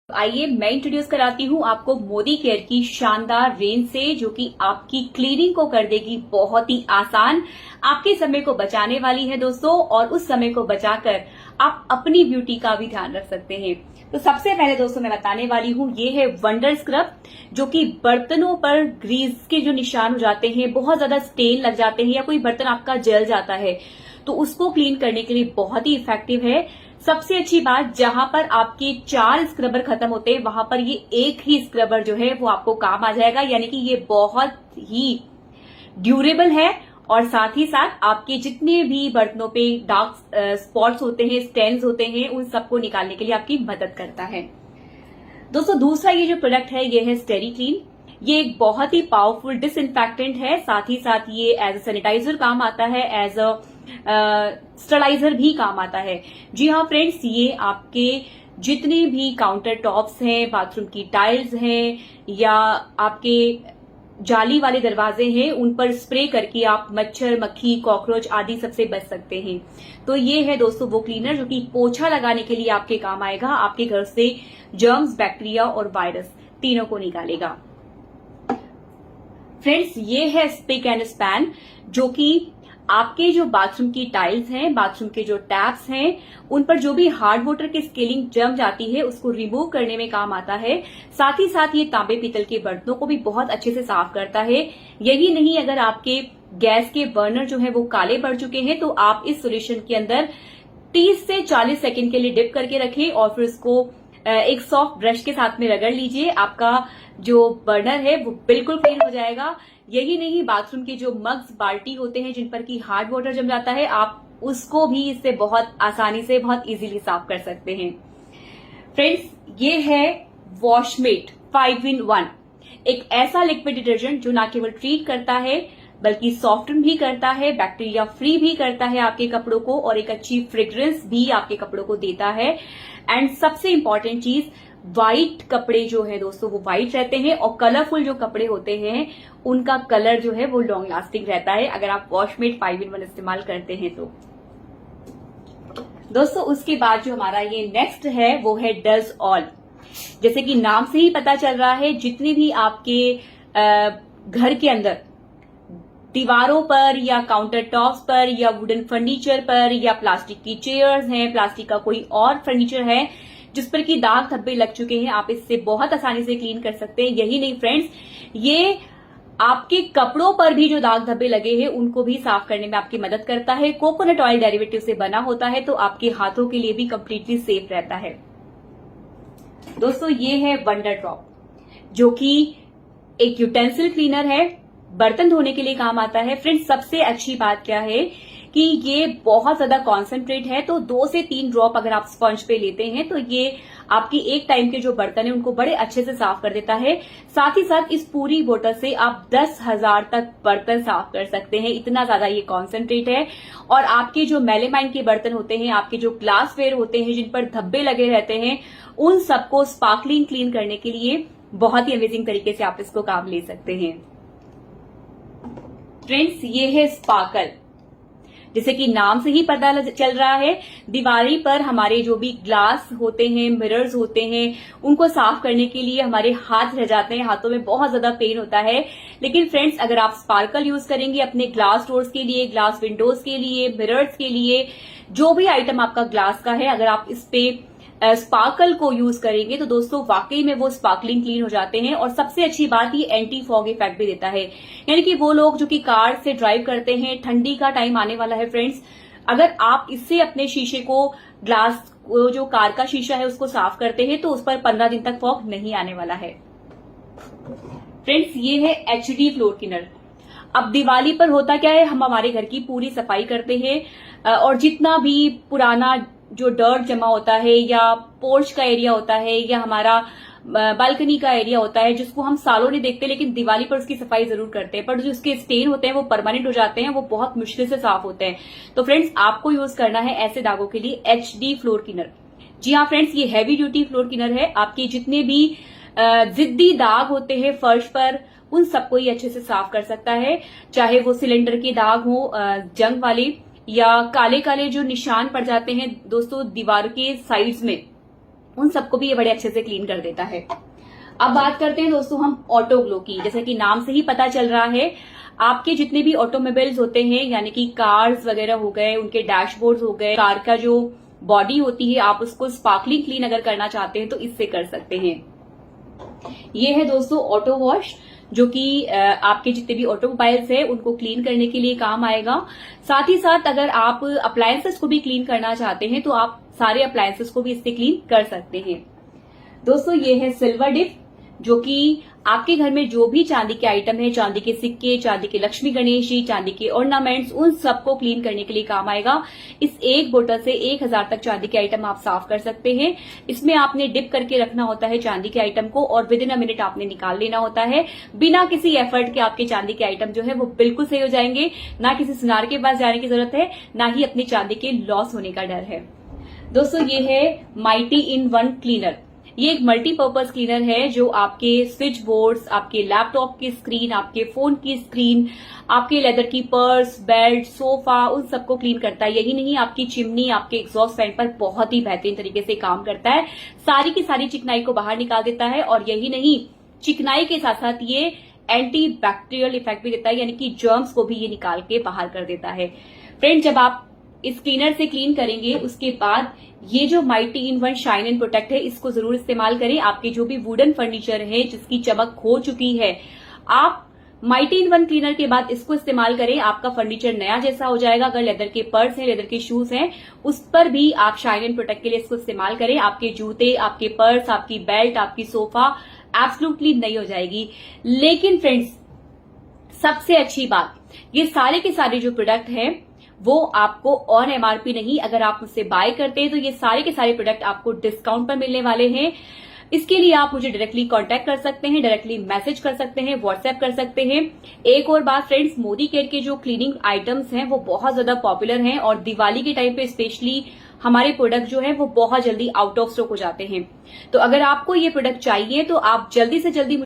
आइए मैं इंट्रोड्यूस कराती हूँ आपको मोदी केयर की शानदार रेंज से, जो कि आपकी क्लीनिंग को कर देगी बहुत ही आसान, आपके समय को बचाने वाली है दोस्तों। और उस समय को बचाकर आप अपनी ब्यूटी का भी ध्यान रख सकते हैं। तो सबसे पहले दोस्तों मैं बताने वाली हूँ, ये है वंडर स्क्रब, जो कि बर्तनों पर ग्रीस के जो निशान हो जाते हैं, बहुत ज्यादा स्टेन लग जाते हैं या कोई बर्तन आपका जल जाता है, तो उसको क्लीन करने के लिए बहुत ही इफेक्टिव है। सबसे अच्छी बात, जहां पर आपके 4 स्क्रबर खत्म होते हैं वहां पर ये एक ही स्क्रबर जो है वो आपको काम आ जाएगा, यानी कि ये बहुत ही ड्यूरेबल है। और साथ ही साथ आपके जितने भी बर्तनों पे डार्क स्पॉट्स होते हैं, स्टेन्स होते हैं, उन सबको निकालने के लिए आपकी मदद करता है। दोस्तों दूसरा ये जो प्रोडक्ट है ये है स्टेरी क्लीन। ये एक बहुत ही पावरफुल डिसइंफेक्टेंट है, साथ ही साथ ये एज अ सैनिटाइजर काम आता है, एज अ स्टरलाइजर भी काम आता है। जी हाँ फ्रेंड्स, ये आपके जितने भी काउंटर टॉप्स हैं, बाथरूम की टाइल्स हैं या आपके जाली वाले दरवाजे हैं, उन पर स्प्रे करके आप मच्छर, मक्खी, कॉकरोच आदि सबसे बच सकते हैं। तो ये है दोस्तों वो क्लीनर जो कि पोछा लगाने के लिए आपके काम आएगा, आपके घर से जर्म्स, बैक्टीरिया और वायरस तीनों को निकालेगा। फ्रेंड्स ये है स्पिक एंड स्पैन, जो कि आपके जो बाथरूम की टाइल्स हैं, बाथरूम के जो टैप्स हैं, उन पर जो भी हार्ड वाटर की स्केलिंग जम जाती है उसको रिमूव करने में काम आता है। साथ ही साथ ये तांबे पीतल के बर्तनों को भी बहुत अच्छे से साफ करता है। यही नहीं, अगर आपके गैस के बर्नर जो है वो काले पड़ चुके हैं तो आप इस सोल्यूशन के अंदर 30 से 40 सेकेंड के लिए डिप करके रखें और फिर उसको एक सॉफ्ट ब्रश के साथ में रगड़ लीजिए। आपका जो बर्नर है वो बिल्कुल क्लीन हो जाएगा। यही नहीं, बाथरूम के जो मग्स, बाल्टी होते हैं जिन पर की हार्ड वाटर जम जाता है, आप उसको भी इससे बहुत आसानी से, बहुत इजीली साफ कर सकते हैं। फ्रेंड्स ये है वॉशमेट 5 in 1, एक ऐसा लिक्विड डिटर्जेंट जो न केवल ट्रीट करता है बल्कि सॉफ्टन भी करता है, बैक्टीरिया फ्री भी करता है आपके कपड़ों को, और एक अच्छी फ्रेग्रेंस भी आपके कपड़ों को देता है। एंड सबसे इंपॉर्टेंट चीज, व्हाइट कपड़े जो है दोस्तों वो व्हाइट रहते हैं, और कलरफुल जो कपड़े होते हैं उनका कलर जो है वो लॉन्ग लास्टिंग रहता है अगर आप वॉशमेट 5 in 1 इस्तेमाल करते हैं तो। दोस्तों उसके बाद जो हमारा ये नेक्स्ट है वो है डज ऑल। जैसे कि नाम से ही पता चल रहा है, जितने भी आपके घर के अंदर दीवारों पर या काउंटर टॉप्स पर या वुडन फर्नीचर पर या प्लास्टिक की चेयर्स हैं, प्लास्टिक का कोई और फर्नीचर है जिस पर की दाग धब्बे लग चुके हैं, आप इससे बहुत आसानी से क्लीन कर सकते हैं। यही नहीं फ्रेंड्स, ये आपके कपड़ों पर भी जो दाग धब्बे लगे हैं उनको भी साफ करने में आपकी मदद करता है। कोकोनट ऑयल डेरिवेटिव से बना होता है, तो आपके हाथों के लिए भी कंप्लीटली सेफ रहता है। दोस्तों ये है वंडर ड्रॉप, जो कि एक यूटेंसिल क्लीनर है, बर्तन धोने के लिए काम आता है। फ्रेंड्स सबसे अच्छी बात क्या है कि ये बहुत ज्यादा कॉन्सेंट्रेट है, तो 2 से 3 ड्रॉप अगर आप स्पंज पे लेते हैं तो ये आपकी एक टाइम के जो बर्तन है उनको बड़े अच्छे से साफ कर देता है। साथ ही साथ इस पूरी बोतल से आप 10,000 तक बर्तन साफ कर सकते हैं, इतना ज्यादा ये कॉन्सेंट्रेट है। और आपके जो मेलेमाइन के बर्तन होते हैं, आपके जो ग्लासवेयर होते हैं जिन पर धब्बे लगे रहते हैं, उन सबको स्पार्कलिंग क्लीन करने के लिए बहुत ही अमेजिंग तरीके से आप इसको काम ले सकते हैं। फ्रेंड्स ये है स्पार्कल, जैसे कि नाम से ही पता चल रहा है, दीवारी पर हमारे जो भी ग्लास होते हैं, मिरर्स होते हैं, उनको साफ करने के लिए हमारे हाथ रह जाते हैं, हाथों में बहुत ज्यादा पेन होता है। लेकिन फ्रेंड्स अगर आप स्पार्कल यूज करेंगे अपने ग्लास डोर्स के लिए, ग्लास विंडोज के लिए, मिरर्स के लिए, जो भी आइटम आपका ग्लास का है, अगर आप इस पे स्पार्कल को यूज करेंगे तो दोस्तों वाकई में वो स्पार्कलिंग क्लीन हो जाते हैं। और सबसे अच्छी बात, ये एंटी फॉग इफेक्ट भी देता है, यानी कि वो लोग जो कि कार से ड्राइव करते हैं, ठंडी का टाइम आने वाला है फ्रेंड्स, अगर आप इससे अपने शीशे को, ग्लास जो कार का शीशा है उसको साफ करते हैं तो उस पर 15 दिन तक फॉग नहीं आने वाला है। फ्रेंड्स ये है एचडी फ्लोर क्लीनर। अब दिवाली पर होता क्या है, हम हमारे घर की पूरी सफाई करते हैं और जितना भी पुराना जो डर्ट जमा होता है या पोर्च का एरिया होता है या हमारा बालकनी का एरिया होता है, जिसको हम सालों नहीं देखते लेकिन दिवाली पर उसकी सफाई जरूर करते हैं, पर जो उसके स्टेन होते हैं वो परमानेंट हो जाते हैं, वो बहुत मुश्किल से साफ होते हैं। तो फ्रेंड्स आपको यूज करना है ऐसे दागों के लिए एचडी फ्लोर क्लीनर। जी हाँ फ्रेंड्स, ये हैवी ड्यूटी फ्लोर क्लीनर है। आपके जितने भी जिद्दी दाग होते हैं फर्श पर, उन सबको ये अच्छे से साफ कर सकता है, चाहे वो सिलेंडर के दाग हो जंग वाले, या काले काले जो निशान पड़ जाते हैं दोस्तों दीवार के साइड्स में, उन सबको भी ये बड़े अच्छे से क्लीन कर देता है। अब बात करते हैं दोस्तों हम ऑटो ग्लो की। जैसे कि नाम से ही पता चल रहा है, आपके जितने भी ऑटोमोबाइल्स होते हैं, यानी कि कार्स वगैरह हो गए, उनके डैशबोर्ड हो गए, कार का जो बॉडी होती है, आप उसको स्पार्कलिंग क्लीन अगर करना चाहते हैं तो इससे कर सकते हैं। ये है दोस्तों ऑटो वॉश, जो कि आपके जितने भी ऑटोमोबाइल्स है उनको क्लीन करने के लिए काम आएगा। साथ ही साथ अगर आप अप्लायंसेस को भी क्लीन करना चाहते हैं तो आप सारे अप्लायंसेस को भी इससे क्लीन कर सकते हैं। दोस्तों ये है सिल्वर डिप, जो कि आपके घर में जो भी चांदी के आइटम है, चांदी के सिक्के, चांदी के लक्ष्मी गणेश जी, चांदी के ऑर्नामेंट्स, उन सबको क्लीन करने के लिए काम आएगा। इस एक बोतल से 1000 तक चांदी के आइटम आप साफ कर सकते हैं। इसमें आपने डिप करके रखना होता है चांदी के आइटम को और विद इन अ मिनट आपने निकाल लेना होता है। बिना किसी एफर्ट के आपके चांदी के आइटम जो है वो बिल्कुल सही हो जाएंगे। ना किसी सुनार के पास जाने की जरूरत है, ना ही अपनी चांदी के लॉस होने का डर है। दोस्तों ये है माइटी इन वन क्लीनर। ये एक मल्टीपर्पज क्लीनर है जो आपके स्विच बोर्ड्स, आपके लैपटॉप की स्क्रीन, आपके फोन की स्क्रीन, आपके लेदर की पर्स, बेल्ट, सोफा, उन सबको क्लीन करता है। यही नहीं, आपकी चिमनी, आपके एग्जॉस्ट फैन पर बहुत ही बेहतरीन तरीके से काम करता है। सारी की सारी चिकनाई को बाहर निकाल देता है और यही नहीं, चिकनाई के साथ साथ ये एंटी बैक्टीरियल इफेक्ट भी देता है, यानी कि जर्म्स को भी ये निकाल के बाहर कर देता है। फ्रेंड, जब आप इस क्लीनर से क्लीन करेंगे उसके बाद ये जो mighty in one shine and protect है, इसको जरूर इस्तेमाल करें। आपके जो भी वुडन फर्नीचर है जिसकी चमक खो चुकी है, आप माइटी इन वन क्लीनर के बाद इसको इस्तेमाल करें, आपका फर्नीचर नया जैसा हो जाएगा। अगर लेदर के पर्स हैं, लेदर के शूज हैं, उस पर भी आप शाइन एंड प्रोटेक्ट के लिए इसको इस्तेमाल करें। आपके जूते, आपके पर्स, आपकी बेल्ट, आपकी सोफा एब्सोल्युटली नई हो जाएगी। लेकिन फ्रेंड्स, सबसे अच्छी बात, ये सारे के सारे जो प्रोडक्ट हैं वो आपको ऑन एमआरपी नहीं, अगर आप मुझसे बाय करते हैं तो ये सारे के सारे प्रोडक्ट आपको डिस्काउंट पर मिलने वाले हैं। इसके लिए आप मुझे डायरेक्टली कांटेक्ट कर सकते हैं, डायरेक्टली मैसेज कर सकते हैं, व्हाट्सएप कर सकते हैं। एक और बात फ्रेंड्स, मोदी केयर के जो क्लीनिंग आइटम्स हैं वो बहुत ज्यादा पॉपुलर हैं और दिवाली के टाइम पे स्पेशली हमारे प्रोडक्ट जो है वो बहुत जल्दी आउट ऑफ स्टॉक हो जाते हैं। तो अगर आपको ये प्रोडक्ट चाहिए तो आप जल्दी से जल्दी